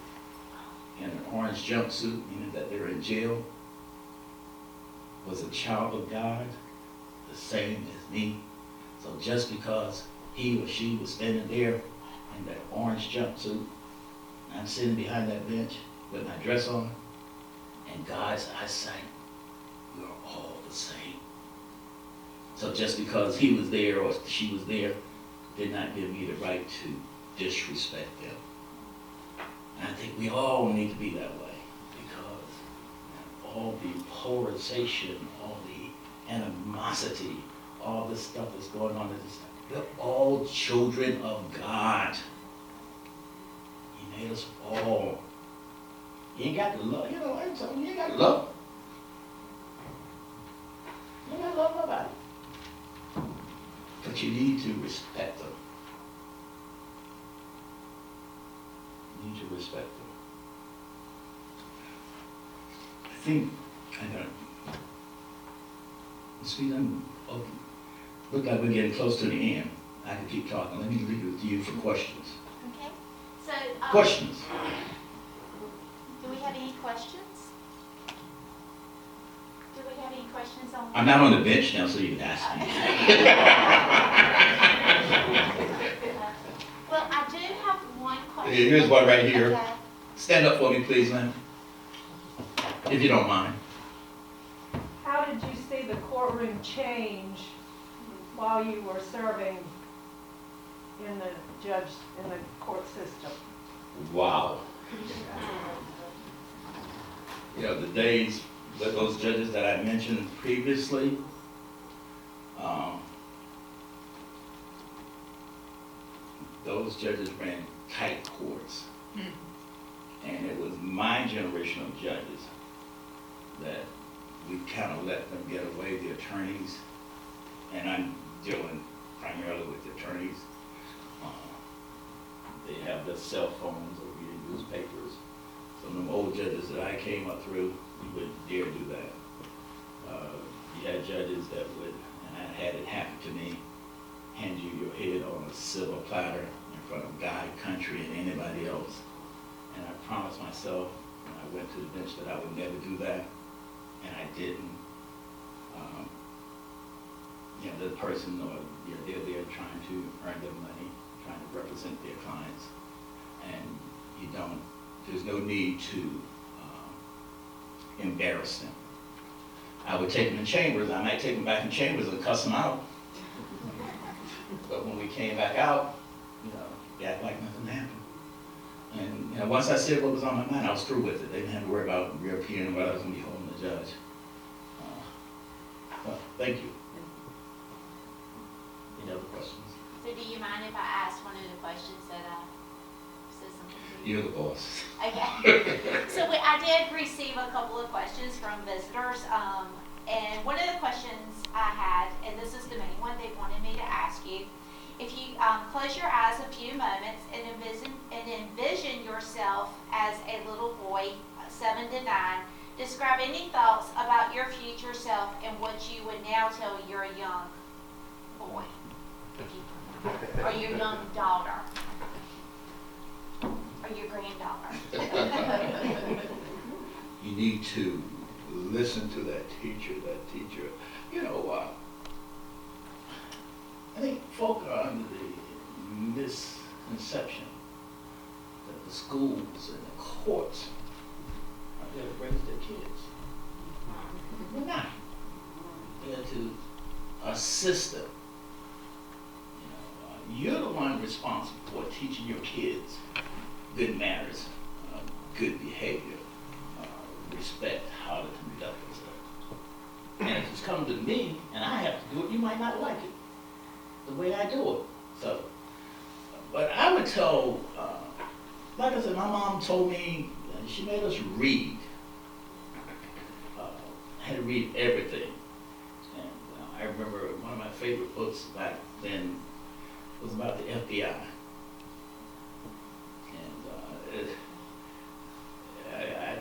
in an orange jumpsuit, meaning that they were in jail, was a child of God, the same as me. So just because he or she was standing there in that orange jumpsuit, and I'm sitting behind that bench with my dress on, in God's eyesight, we are all the same. So just because he was there or she was there, did not give me the right to disrespect them. And I think we all need to be that way, because all the polarization, all the animosity, all this stuff that's going on, we're all children of God. He made us all. You ain't got to love, I'm telling you, you ain't got to love. You ain't got to love nobody. But you need to respect them. You need to respect them. I think I got speed. Look like we're getting close to the end. I can keep talking. Let me leave it to you for questions. Okay. So Questions. do we have any questions? Do we have any questions on? I'm not on the bench now, so you can ask me. Well, I do have one question. Here's one right here. Okay. Stand up for me, please, ma'am, if you don't mind. How did you see the courtroom change while you were serving in the court system? Wow. You know, the days with those judges that I mentioned previously, those judges ran tight courts. And it was my generation of judges that we kind of let them get away, the attorneys, and I'm dealing primarily with the attorneys. They have their cell phones or reading newspapers. Some of them old judges that I came up through, we wouldn't dare do that. You had judges that would, and I had it happen to me, hand you your head on a silver platter in front of God, country, and anybody else. And I promised myself when I went to the bench that I would never do that, and I didn't. You know, the person, or they're there trying to earn their money, trying to represent their clients, and you don't. There's no need to embarrass them. I would take them in chambers. I might take them back in chambers and cuss them out. But when we came back out, you know, they act like nothing happened. And you know, once I said what was on my mind, I was through with it. They didn't have to worry about European and what I was going to be holding the judge. Well, thank you. Any other questions? So do you mind if I ask one of the questions that I said something to you? You're the boss. Okay. So I did receive a couple of questions from visitors, and one of the questions I had, and this is the main one they wanted me to ask you, if you close your eyes a few moments and envision yourself as a little boy, 7 to 9, describe any thoughts about your future self and what you would now tell your young boy, or your young daughter, or your granddaughter. You need to listen to that teacher. You know, I think folk are under the misconception that the schools and the courts are there to raise their kids. They're not. They're to assist them. You know, you're the one responsible for teaching your kids good manners, good behavior, respect, how to conduct themselves. And if it's coming to me and I have to do it, you might not like it the way I do it. So, but I would tell, like I said, my mom told me, she made us read. I had to read everything. And I remember one of my favorite books back then was about the FBI. And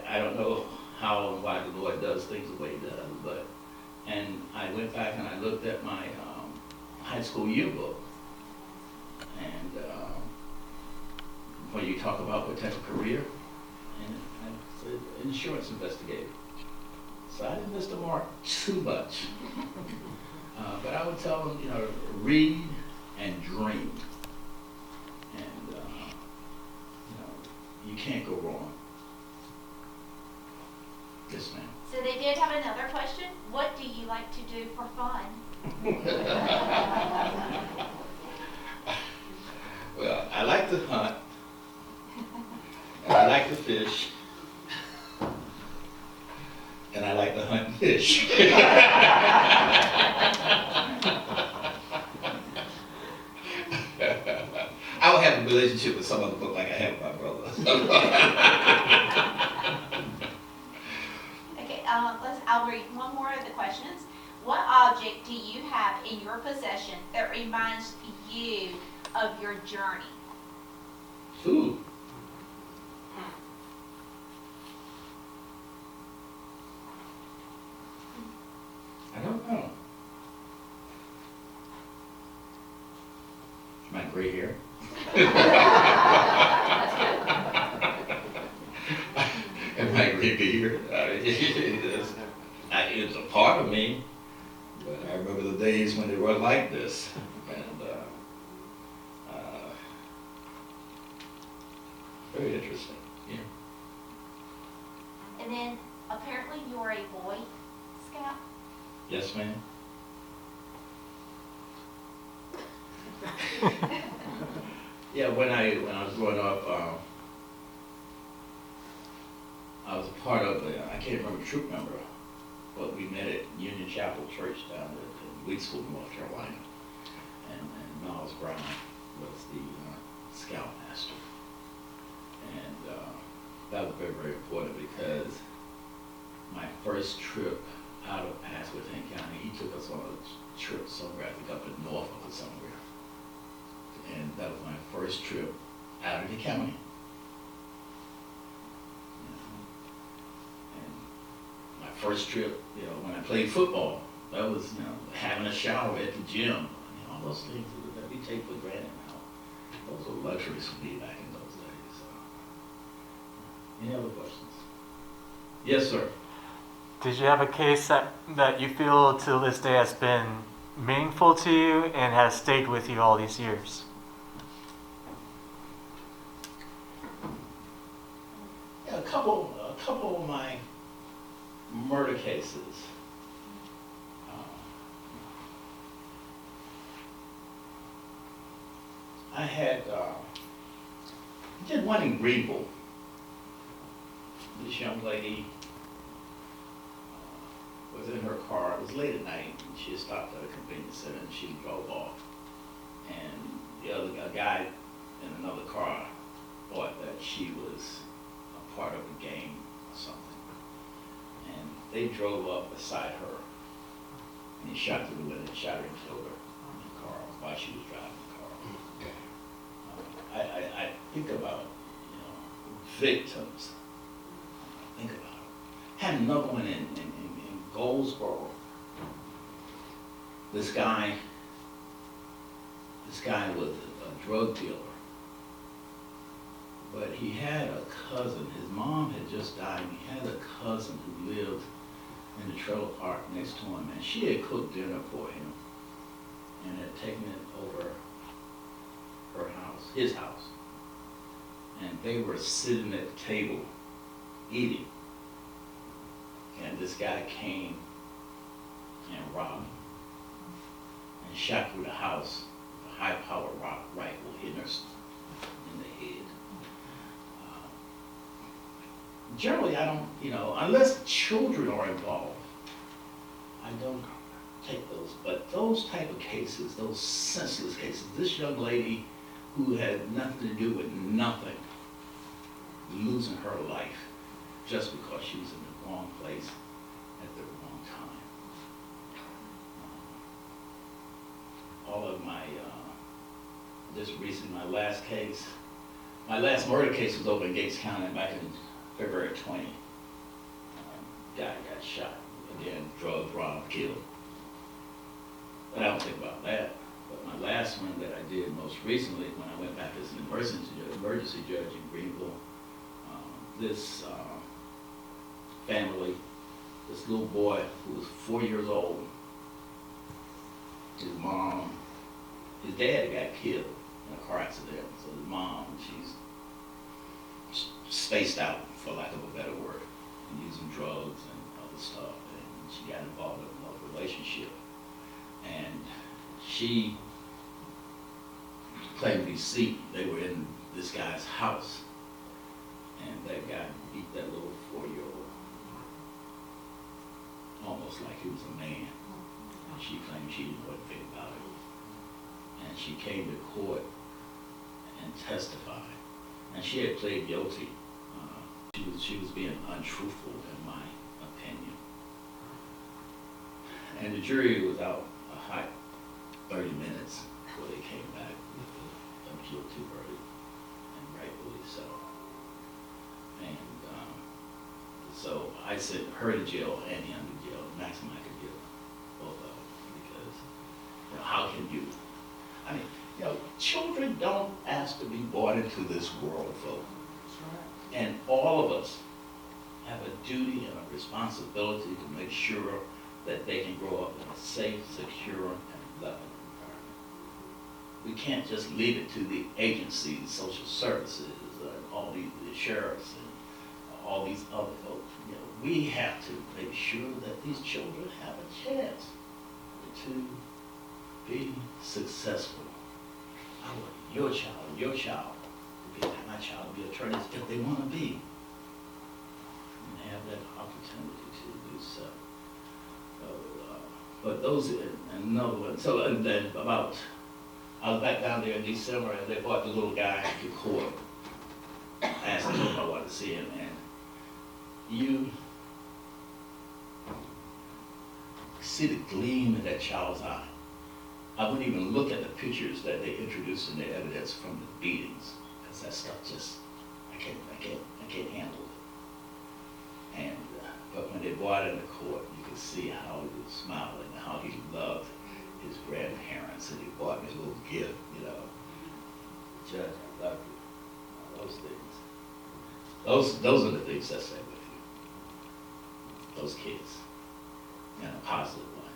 I don't know how and why the Lord does things the way he does, but, and I went back and I looked at my high school yearbook, and when you talk about what type of career, and I said insurance investigator. So I didn't miss the mark too much. But I would tell them, you know, read and dream. And, you know, you can't go wrong. Yes, ma'am. So they did have another question. What do you like to do for fun? Well, I like to hunt. And I like to fish. And I like to hunt and fish. I would have a relationship with some other book like I have with my brother. Okay, I'll read one more of the questions. What object do you have in your possession that reminds you of your journey? Food. I don't know. My gray hair. And my gray beard. I it's a part of me, but I remember the days when they were like this. And very interesting. Yeah. And then apparently you are a Boy Scout. Yes, ma'am. Yeah, when I was growing up, I was a part of I can't remember the troop number, but we met at Union Chapel Church down in Weeksville, North Carolina. And Miles Brown was the scoutmaster. And that was very, very important because my first trip out of Pasquotank County, he took us on a trip somewhere, I think up in Norfolk or somewhere. And that was my first trip out of the county. And my first trip, when I played football, that was, having a shower at the gym. All those things that we take for granted now. Those were luxuries for me back in those days. Any other questions? Yes, sir. Did you have a case that you feel to this day has been meaningful to you and has stayed with you all these years? Yeah, a couple of my murder cases. I did one in Greenville. This young lady was in her car. It was late at night, and she had stopped at a convenience center, and she drove off. And a guy in another car thought that she was a part of a gang or something. And they drove up beside her, and he shot through the window and shot her and killed her in the car while she was driving the car. I think about, victims. Think about it. Had another one in Goldsboro. This guy was a drug dealer, but he had a cousin. His mom had just died, and he had a cousin who lived in the trailer park next to him, and she had cooked dinner for him and had taken it over her house, his house. And they were sitting at the table eating. And this guy came and robbed him and shot through the house with a high-powered rifle, hitting her in the head. Generally, I don't, unless children are involved, I don't take those. But those type of cases, those senseless cases, this young lady who had nothing to do with nothing, losing her life just because she was in the wrong place at the wrong time. All of my, just recently, my last murder case was over in Gates County back in February 20. Guy got shot, again, drugged, robbed, killed. But I don't think about that. But my last one that I did most recently, when I went back as an emergency judge in Greenville, this family, this little boy who was 4 years old, his mom, his dad got killed in a car accident. So his mom, she's spaced out, for lack of a better word, and using drugs and other stuff. And she got involved in another relationship. And she claimed deceit. They were in this guy's house. And that guy beat that little 4-year-old almost like he was a man. And she claimed she didn't know anything about it. And she came to court and testified. And she had pleaded guilty. She was being untruthful, in my opinion. And the jury was out a hot 30 minutes before they came back with a guilty verdict, and rightfully so. And so I sent her to jail and him to jail, maximum I could give both of them, because how can you? I mean, children don't ask to be born into this world, folks. And all of us have a duty and a responsibility to make sure that they can grow up in a safe, secure, and loving environment. We can't just leave it to the agencies, social services, all the sheriffs, and all these other folks. You know, we have to make sure that these children have a chance to be successful. I want your child to be like my child, to be attorneys if they want to be, and have that opportunity to do so. But those, and another one, so and then about, I was back down there in December and they brought the little guy to court. I asked him if I wanted to see him, and you see the gleam in that child's eye. I wouldn't even look at the pictures that they introduced in the evidence from the beatings, because that stuff just, I can't handle it. And but when they brought it in the court, you could see how he was smiling, how he loved his grandparents, and he bought me a little gift, you know. Judge, I love you. Those things. Those are the things that stay with you. Those kids, in a positive way.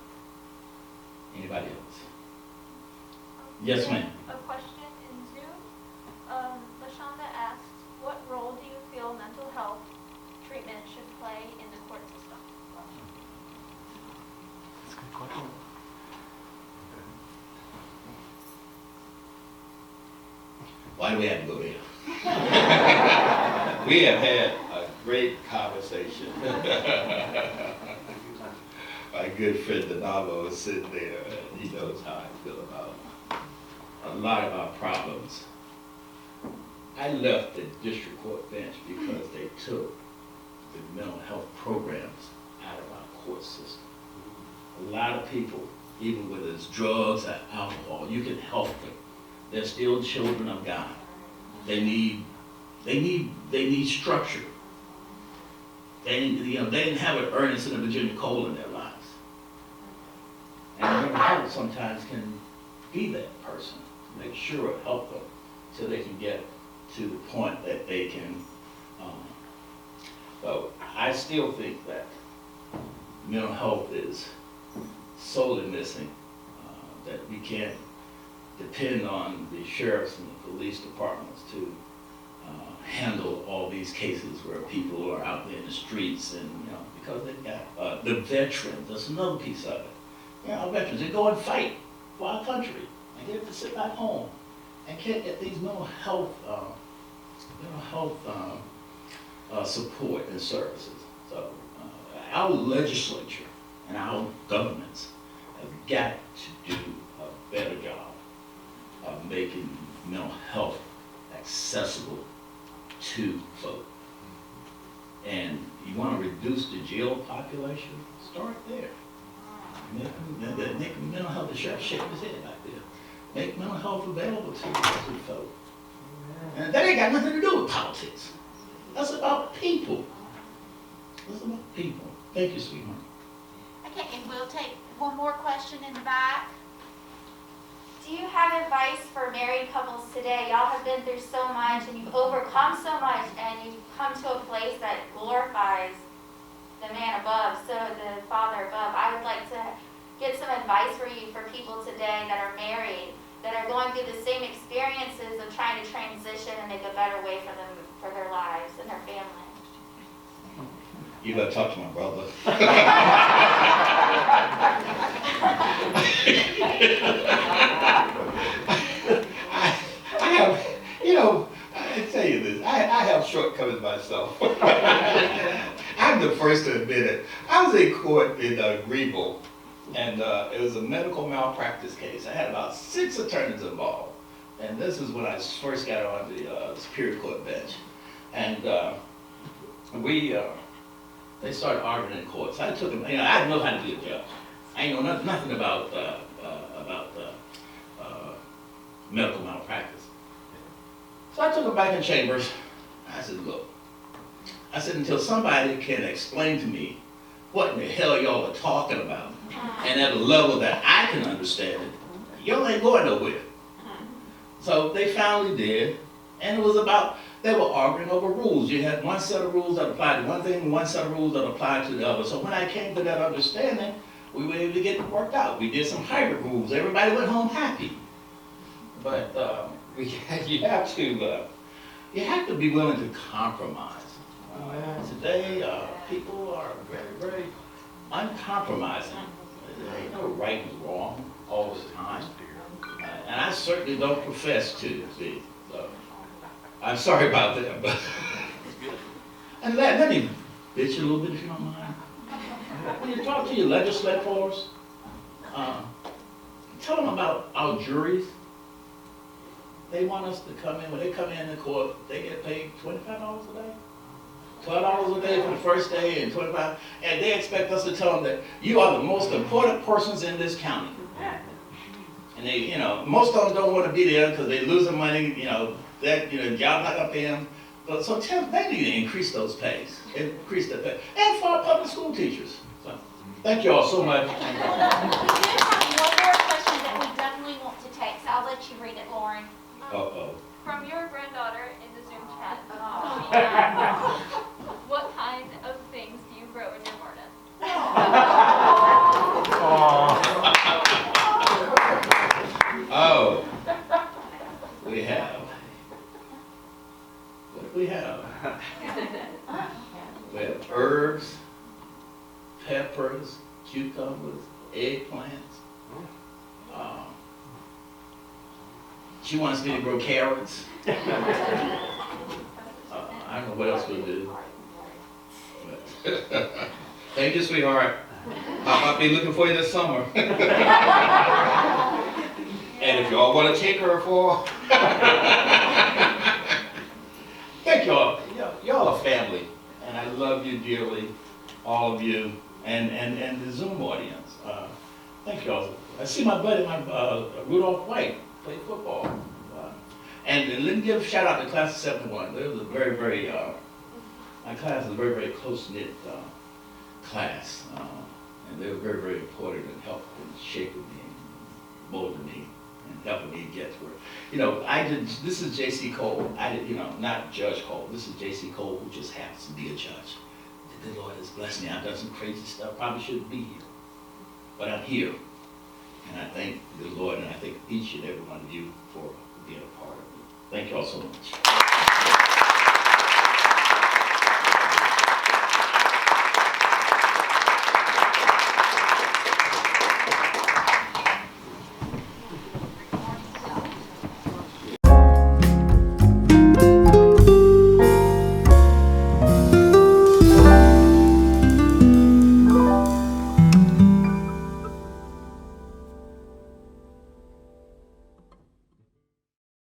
Anybody else? Yes, ma'am. A question in Zoom. LaShonda asked, what role do you feel mental health treatment should play in the court system? That's a good question. Why do we have to go there? We have had a great conversation. My good friend Donavo is sitting there, and he knows how I feel about a lot of our problems. I left the district court bench because they took the mental health programs out of our court system. A lot of people, even whether it's drugs or alcohol, you can help them. They're still children of God. They need structure. They didn't have an Ernest and a Virginia Cole in their lives. And mental health sometimes can be that person. Make sure help them so they can get to the point that they can. So I still think that mental health is sorely missing. That we can't depend on the sheriffs and the police departments to handle all these cases where people are out there in the streets, and because they've got the veterans. That's another piece of it. Our veterans, they go and fight for our country, and they have to sit back home and can't get these mental health support and services. So our legislature and our governments have got to do a better job of making mental health accessible to folks. And you want to reduce the jail population? Start there. Make mental health, the sheriff shaking his head back there. Make mental health available to folks. And that ain't got nothing to do with politics. That's about people. That's about people. Thank you, sweetheart. Okay, and we'll take one more question in the back. Do you have advice for married couples today? Y'all have been through so much and you've overcome so much, and you've come to a place that glorifies the man above, so the Father above. I would like to get some advice for you for people today that are married, that are going through the same experiences of trying to transition and make a better way for them, for their lives and their family. You better talk to my brother. I tell you this, I have shortcomings myself. I'm the first to admit it. I was in court in Greenville, and it was a medical malpractice case. I had about 6 attorneys involved, and this is when I first got on the Superior Court bench. And they started arguing in court. So I took them, I didn't know how to be a judge. I ain't know nothing about medical malpractice. So I took them back in chambers. I said, look, until somebody can explain to me what in the hell y'all are talking about, and at a level that I can understand it, y'all ain't going nowhere. So they finally did, and it was about They were arguing over rules. You had one set of rules that applied to one thing, and one set of rules that applied to the other. So when I came to that understanding, we were able to get it worked out. We did some hybrid rules. Everybody went home happy. But you have to be willing to compromise. Today, people are very, very uncompromising. There ain't no right and wrong all the time. And I certainly don't profess to be. I'm sorry about that, but and let me bitch a little bit if you don't mind. When you talk to your legislators, tell them about our juries. They want us to come in. When they come in the court, they get paid $25 a day. $12 a day for the first day and $25, and they expect us to tell them that you are the most important persons in this county. And they, most of them don't want to be there because they're losing money, y'all not gonna pay them. But so they need to increase those pays, increase the pay, and for our public school teachers. So, thank you all so much. We do have one more question that we definitely want to take, so I'll let you read it, Lauren. From your granddaughter in the Zoom chat, what kind of things do you grow in your garden? Oh, we have. What do we have? We have herbs, peppers, cucumbers, eggplants. She wants me to grow carrots. I don't know what else we'll do. But thank you, sweetheart. I'll be looking for you this summer. And if y'all want to take her for... Thank y'all. Y'all are family. And I love you dearly, all of you, and the Zoom audience. Thank y'all. I see my buddy, Rudolph White, play football. And let me give a shout out to class of 71. They was a very, very, my class is a very, very close-knit class. And they were very, very important and helpful in shaping me, and molding me, and helping me get to where, this is J.C. Cole. Not Judge Cole. This is J.C. Cole, who just happens to be a judge. The good Lord has blessed me. I've done some crazy stuff. Probably shouldn't be here. But I'm here. And I thank the Lord, and I thank each and every one of you for being a part of it. Thank you all so much.